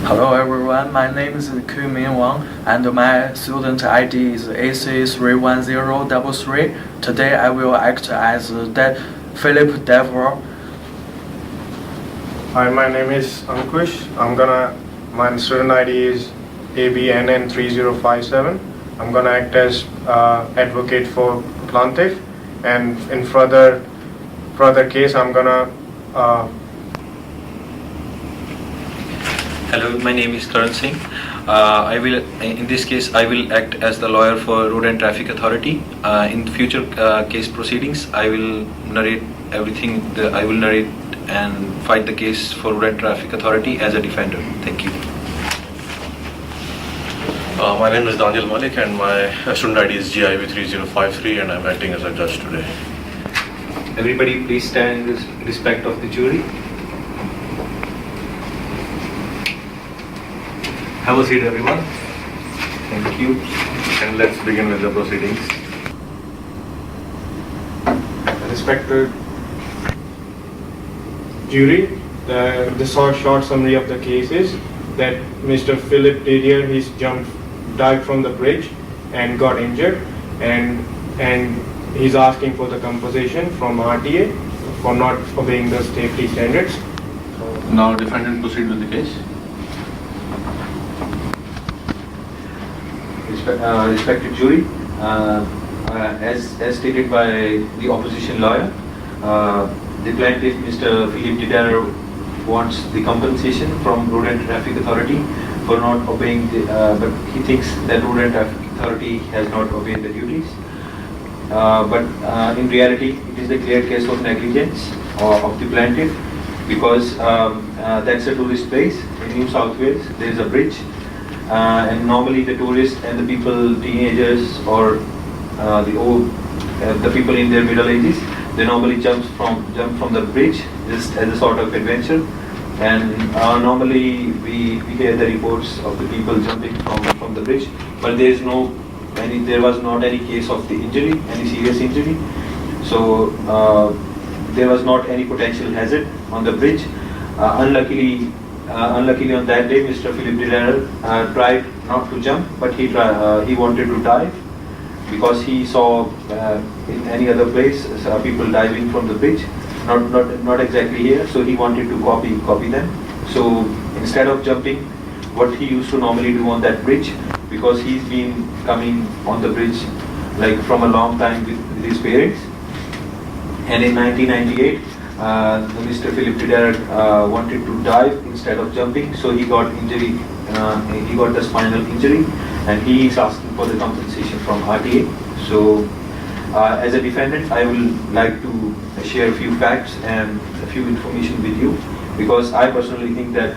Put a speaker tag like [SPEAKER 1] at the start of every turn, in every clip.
[SPEAKER 1] Hello everyone, my name is Kuming Wang and my student ID is AC31033. Today I will act as Philip Devil.
[SPEAKER 2] Hi, my name is Ankush. My student ID is ABNN3057. I'm gonna act as advocate for plaintiff, and in further case, I'm gonna.
[SPEAKER 3] Hello, my name is Karan Singh. In this case, I will act as the lawyer for Road and Traffic Authority. In future case proceedings, I will narrate everything. I will narrate and fight the case for Road and Traffic Authority as a defender. Thank you.
[SPEAKER 4] My name is Daniel Malik and my student ID is GIV3053 and I'm acting as a judge today.
[SPEAKER 3] Everybody please stand in respect of the jury. Have a seat everyone. Thank you.
[SPEAKER 4] And let's begin with the proceedings.
[SPEAKER 2] Respected jury, the short summary of the case is that Mr. Philip Didier, dived from the bridge and got injured, and he's asking for the compensation from RTA for not obeying the safety standards.
[SPEAKER 4] Now defendant proceed with the case.
[SPEAKER 3] Respected jury, as stated by the opposition lawyer, the plaintiff, Mr. Philip Didier, wants the compensation from Road and Traffic Authority for not obeying but he thinks that Road and Traffic Authority has not obeyed the duties. But in reality, it is the clear case of negligence of the plaintiff, because that's a tourist place in New South Wales. There is a bridge. And normally the tourists and the people, teenagers or the people in their middle ages, they normally jump from the bridge just as a sort of adventure. And normally we hear the reports of the people jumping from the bridge, but there was not any case of the injury, any serious injury. So there was not any potential hazard on the bridge. Unluckily on that day, Mr. Philip Didier tried not to jump, but he wanted to dive, because he saw in any other place people diving from the bridge, not exactly here. So he wanted to copy them. So instead of jumping, what he used to normally do on that bridge, because he's been coming on the bridge like from a long time with his parents, and in 1998. Mr. Philip Didier wanted to dive instead of jumping, so he got injury. He got the spinal injury, and he is asking for the compensation from RTA. So, as a defendant, I will like to share a few facts and a few information with you, because I personally think that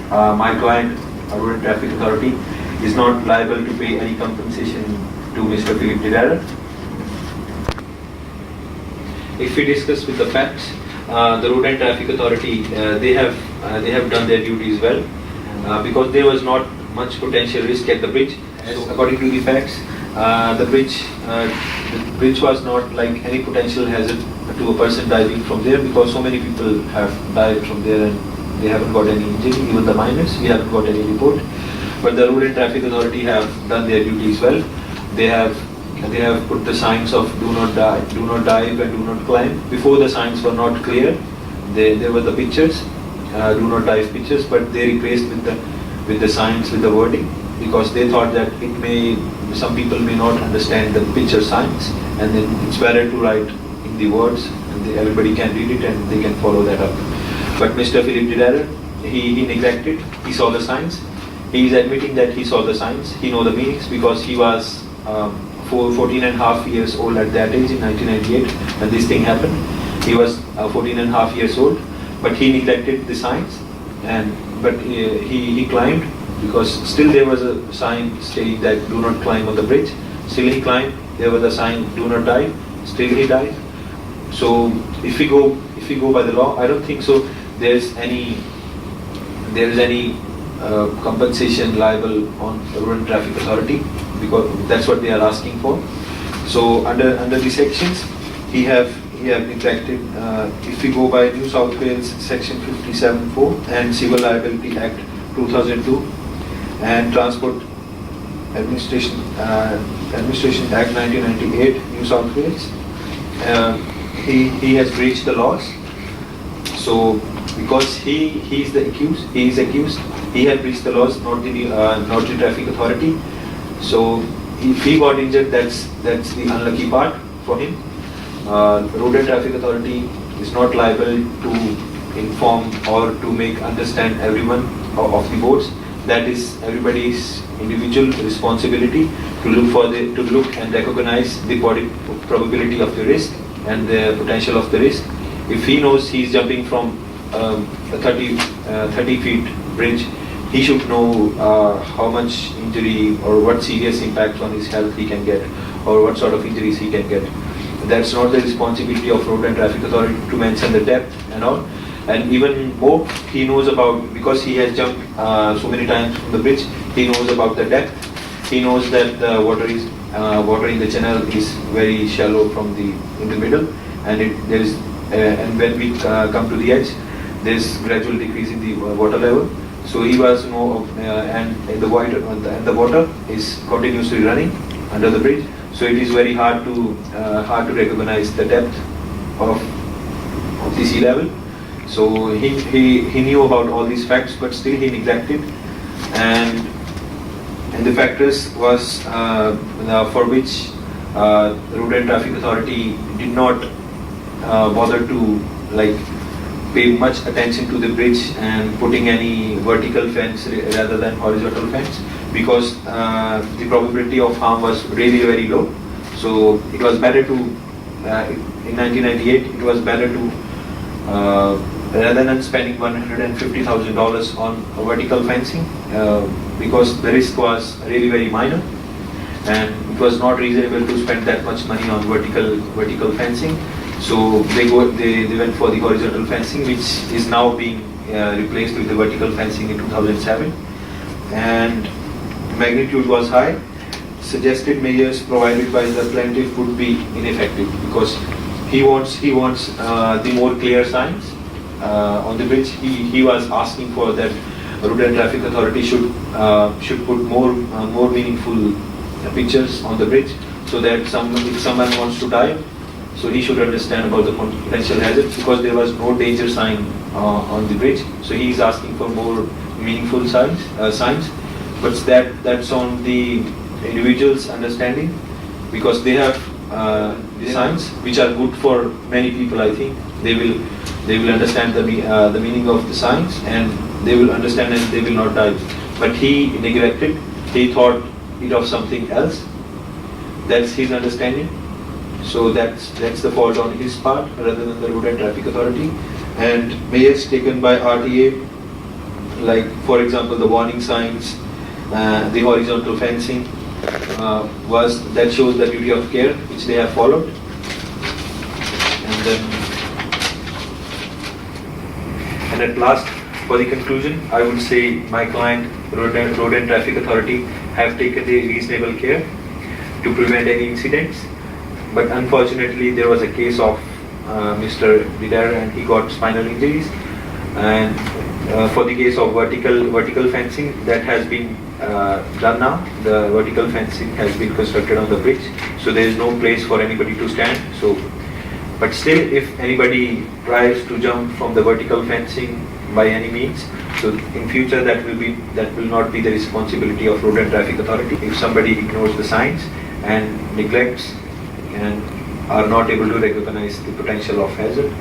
[SPEAKER 3] my client, Road and Traffic Authority, is not liable to pay any compensation to Mr. Philip Didier. If we discuss with the facts, the Road and Traffic Authority, they have done their duties well, because there was not much potential risk at the bridge. So according to the facts, the bridge was not like any potential hazard to a person diving from there, because so many people have dived from there and they haven't got any injury. Even the minors, we haven't got any report. But the Road and Traffic Authority have done their duties well. They have put the signs of do not dive and do not climb. Before, the signs were not clear. There were the pictures, do not dive pictures, but they replaced with the signs, with the wording, because they thought that some people may not understand the picture signs, and then it's better to write in the words, and everybody can read it and they can follow that up. But Mr. Philip Didier, he neglected. He saw the signs. He is admitting that he saw the signs. He know the meanings, because he was 14 and a half years old at that age in 1998 when this thing happened. He was 14 and a half years old, but he neglected the signs, but he climbed, because still there was a sign saying that do not climb on the bridge. Still he climbed. There was a sign do not dive. Still he dived. So if we go by the law, I don't think so there is any compensation liable on the Road and Traffic Authority, because that's what they are asking for. So under the sections, he have neglected. If we go by New South Wales Section 57(4) and Civil Liability Act 2002 and Transport Administration Act 1998, New South Wales. He has breached the laws. So because he is accused, he had breached the laws, not the traffic authority. So if he got injured, that's the unlucky part for him. Road and Traffic Authority is not liable to inform or to make understand everyone of the boards. That is everybody's individual responsibility to look and recognize the probability of the risk and the potential of the risk. If he knows he is jumping from a 30 feet bridge, he should know how much injury or what serious impact on his health he can get, or what sort of injuries he can get. That's not the responsibility of Road and Traffic Authority to mention the depth and all. And even more, he knows about, because he has jumped so many times from the bridge, he knows about the depth. He knows that the water in the channel is very shallow in the middle, and and when we come to the edge, there's gradual decrease in the water level. So he was and the water is continuously running under the bridge. So it is very hard to recognize the depth of the sea level. So he knew about all these facts, but still he neglected. And the factors was for which the Road and Traffic Authority did not bother to pay much attention to the bridge and putting any vertical fence rather than horizontal fence, because the probability of harm was really very low. So it was better to, in 1998, it was better to, rather than spending $150,000 on vertical fencing, because the risk was really very minor, and it was not reasonable to spend that much money on vertical fencing. So they went for the horizontal fencing, which is now being replaced with the vertical fencing in 2007. And magnitude was high. Suggested measures provided by the plaintiff would be ineffective, because he wants the more clear signs on the bridge. He was asking for that Road and Traffic Authority should put more meaningful pictures on the bridge, so that if someone wants to dive, so he should understand about the potential hazard, because there was no danger sign on the bridge. So he is asking for more meaningful signs. But that's on the individual's understanding, because they have signs which are good for many people. I think they will understand the meaning of the signs, and they will understand and they will not dive. But he neglected. He thought it of something else. That's his understanding. So that's the fault on his part rather than the Road and Traffic Authority. And measures taken by RTA, like for example the warning signs, the horizontal fencing, that shows the duty of care which they have followed. And at last, for the conclusion, I would say my client, Road and Traffic Authority, have taken the reasonable care to prevent any incidents. But unfortunately, there was a case of Mr. Vidar, and he got spinal injuries. And for the case of vertical fencing, that has been done now. The vertical fencing has been constructed on the bridge, so there is no place for anybody to stand. So, but still, if anybody tries to jump from the vertical fencing by any means, so in future that will not be the responsibility of Road and Traffic Authority. If somebody ignores the signs and neglects and are not able to recognize the potential of hazard.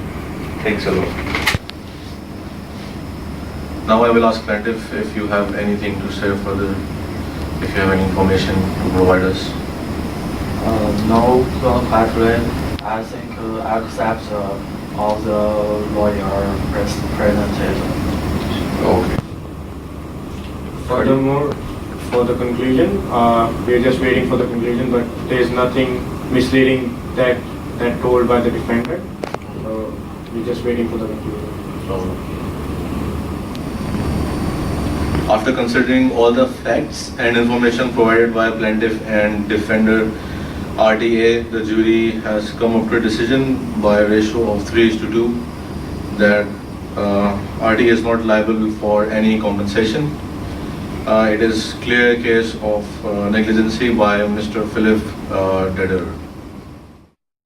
[SPEAKER 3] Thanks a lot.
[SPEAKER 4] Now I will ask plaintiff if you have anything to say further, if you have any information to provide us.
[SPEAKER 1] No, actually, I think accept all the lawyer presented.
[SPEAKER 4] Okay.
[SPEAKER 2] Furthermore, for the conclusion, we are just waiting for the conclusion, but there is nothing misleading that told by the defendant. So we're just waiting for the conclusion.
[SPEAKER 4] After considering all the facts and information provided by plaintiff and defender, RTA, the jury has come up to a decision by a ratio of 3:2 that RTA is not liable for any compensation. It is clear case of negligency by Mr. Philip Deder.